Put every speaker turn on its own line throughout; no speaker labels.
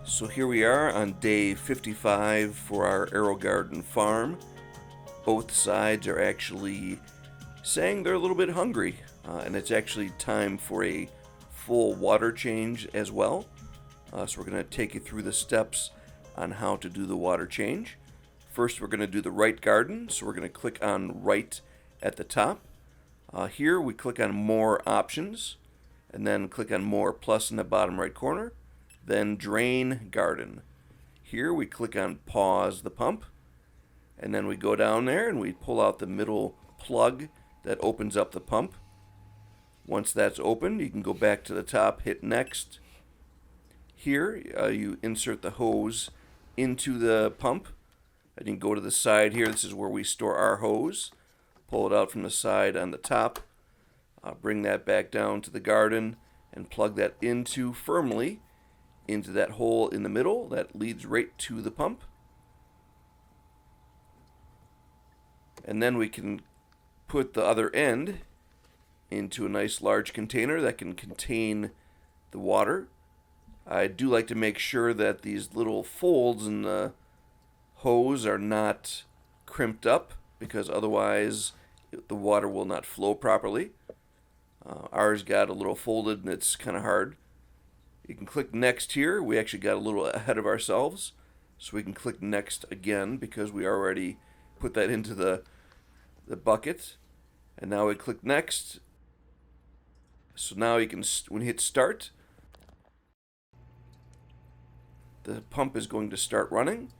So here we are on day 55 for our AeroGarden Farm. Both sides are actually saying they're a little bit hungry, and it's actually time for a full water change as well. So we're going to take you through the steps on how to do the water change. First, we're going to do the right garden, so we're going to click on right at the top. Here we click on more options, and then click on more plus in the bottom right corner. Then drain garden. Here we click on pause the pump, and then we go down there and we pull out the middle plug that opens up the pump. Once that's open, you can go back to the top, hit next. Here you insert the hose into the pump, and you can go to the side here. This is where we store our hose. Pull it out from the side on the top, bring that back down to the garden, and plug that into firmly into that hole in the middle that leads right to the pump. And then we can put the other end into a nice large container that can contain the water. I do like to make sure that these little folds in the hose are not crimped up, because otherwise the water will not flow properly. Ours got a little folded and it's kind of hard. You can click next here. We actually got a little ahead of ourselves, so we can click next again because we already put that into the bucket. And now we click next. So now you can, when you hit start, the pump is going to start running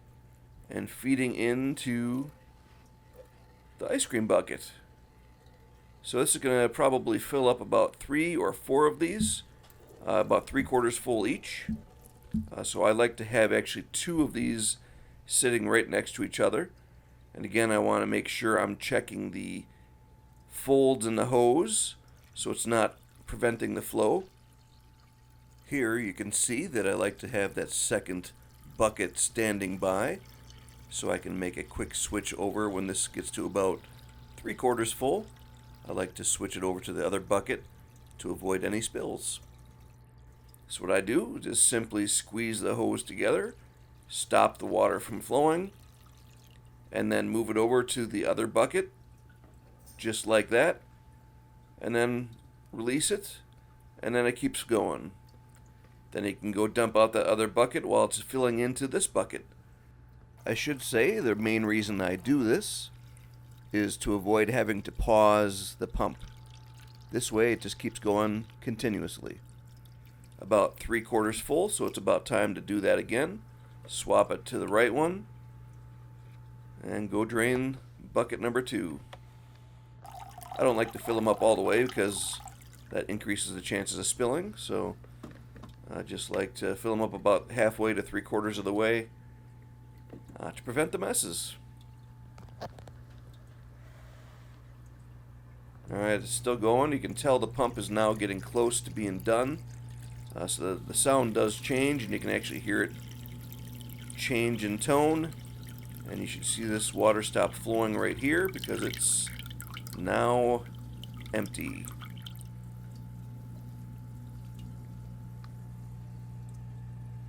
and feeding into the ice cream bucket. So this is going to probably fill up about 3 or 4 of these, about 3/4 full each. So I like to have actually 2 of these sitting right next to each other. And again, I want to make sure I'm checking the folds in the hose so it's not preventing the flow. Here you can see that I like to have that second bucket standing by so I can make a quick switch over when this gets to about 3/4 full. I like to switch it over to the other bucket to avoid any spills. So what I do is just simply squeeze the hose together, stop the water from flowing, and then move it over to the other bucket, just like that, and then release it, and then it keeps going. Then you can go dump out that other bucket while it's filling into this bucket. I should say the main reason I do this is to avoid having to pause the pump. This way it just keeps going continuously. About 3/4 full, so it's about time to do that again. Swap it to the right one and go drain bucket number 2. I don't like to fill them up all the way because that increases the chances of spilling, so I just like to fill them up about halfway to 3/4 of the way to prevent the messes. Alright, it's still going. You can tell the pump is now getting close to being done. So the sound does change, and you can actually hear it change in tone. And you should see this water stop flowing right here because it's now empty.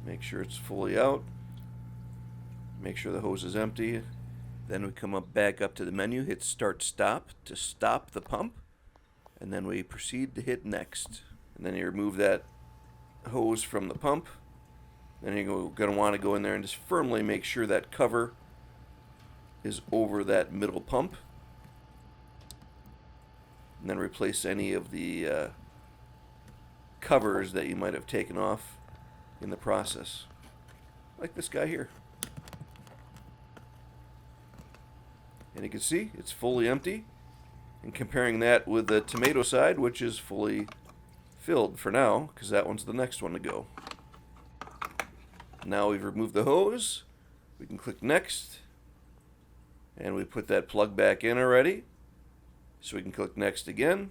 Make sure it's fully out. Make sure the hose is empty. Then we come back up to the menu, hit start stop to stop the pump, and then we proceed to hit next. And then you remove that hose from the pump. Then you're going to want to go in there and just firmly make sure that cover is over that middle pump, and then replace any of the covers that you might have taken off in the process, like this guy here. And you can see it's fully empty, and comparing that with the tomato side, which is fully filled for now because that one's the next one to go. Now we've removed the hose, we can click next, and we put that plug back in already, so we can click next again,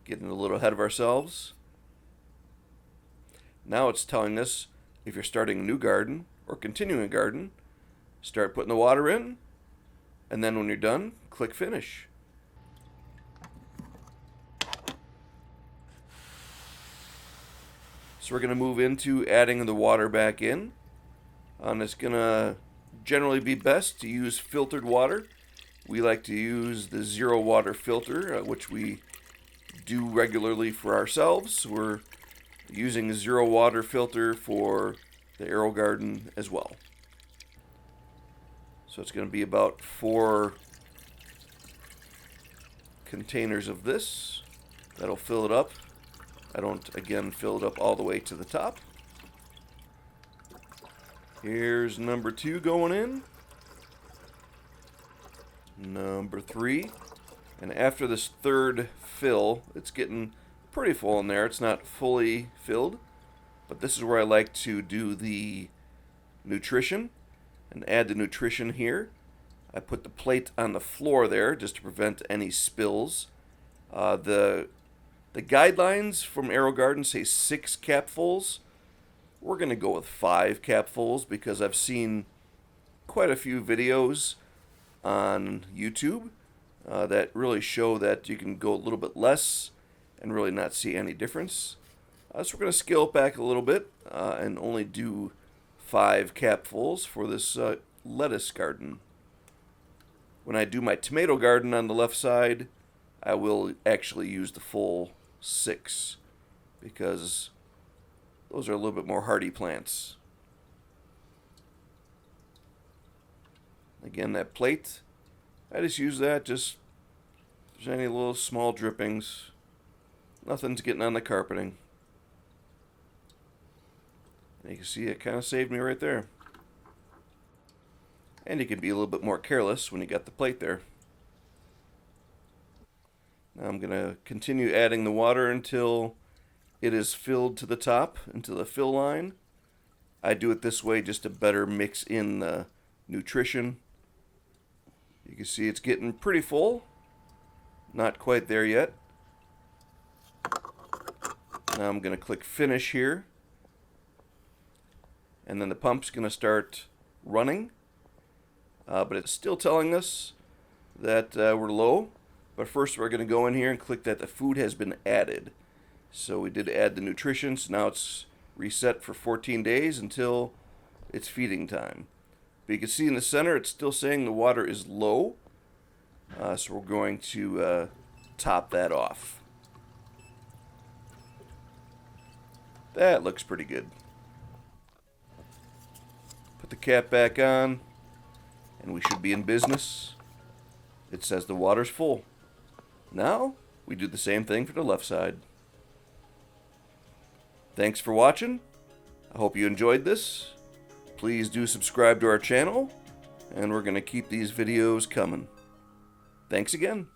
getting a little ahead of ourselves. Now it's telling us if you're starting a new garden or continuing a garden, start putting the water in, and then when you're done, click finish. So So we're going to move into adding the water back in. And it's going to generally be best to use filtered water. We like to use the zero water filter, which we do regularly for ourselves. We're using a zero water filter for the AeroGarden as well. So it's going to be about 4 containers of this. That'll fill it up. I don't, again, fill it up all the way to the top. Here's number 2 going in. Number 3. And after this third fill, it's getting pretty full in there. It's not fully filled, but this is where I like to do the nutrition and add the nutrition here. I put the plate on the floor there just to prevent any spills. The guidelines from AeroGarden say 6 capfuls. We're going to go with 5 capfuls because I've seen quite a few videos on YouTube that really show that you can go a little bit less and really not see any difference. So we're going to scale it back a little bit and only do 5 capfuls for this lettuce garden. When I do my tomato garden on the left side, I will actually use the full 6 because those are a little bit more hardy plants. Again, that plate, I just use that just if there's any little small drippings. Nothing's getting on the carpeting. And you can see it kind of saved me right there. And you can be a little bit more careless when you got the plate there. Now I'm going to continue adding the water until it is filled to the top, into the fill line. I do it this way just to better mix in the nutrition. You can see it's getting pretty full. Not quite there yet. Now I'm going to click finish here. And then the pump's going to start running. But it's still telling us that we're low. But first we're going to go in here and click that the food has been added. So we did add the nutrition, so now it's reset for 14 days until it's feeding time. But you can see in the center it's still saying the water is low. So we're going to top that off. That looks pretty good. Put the cap back on, and we should be in business. It says the water's full. Now, we do the same thing for the left side. Thanks for watching. I hope you enjoyed this. Please do subscribe to our channel, and we're going to keep these videos coming. Thanks again.